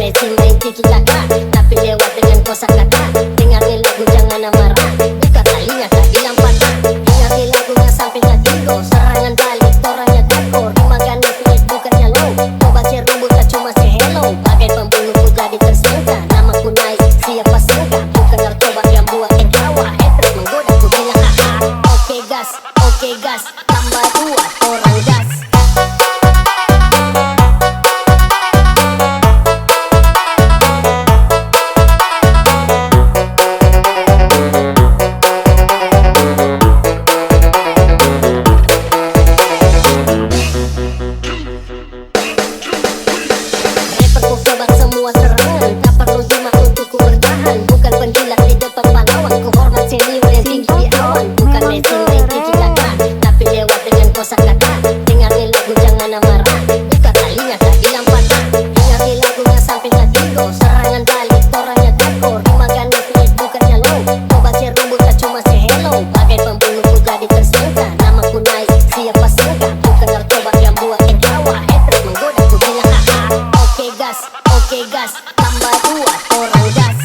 matching main tiki taka, tapi lewat dengan kosakata. Dengarkan lagu jangan amarah, buka talinya tak bilang patah. Dengarkan lagunya sampai tak tigo, serangan balik orangnya tekor. Dimagana fit bukannya low, mau baca rumput tak cuma say hello. Bagai pembunuhku jadi tersangka, namaku naik siapa sangka. Bukan narkoba yang buat ketawa, haters menggoda ku bilang haha. Oke gas, tambah dua orang gas. Semua serangan, tak perlu jimat untuk ku bertahan. Bukan penjilat di depan pahlawan, ku hormat senior yang tinggi di awan. Bukan matching main tiki taka, tapi lewat dengan kosakata. Dengarkan lagu jangan amarah, buka talinya tak bilang patah. Dengarkan lagunya sampai tak tigo, serangan balik orangnya tekor. Dimagana fit bukannya low, mau baca rumput tak cuma say hello. Bagai pembunuhku jadi tersangka, namaku naik siapa sangka. Bukan narkoba yang buat ketawa, haters menggoda ku bilang haha. Oke gas, tambah dua orang gas.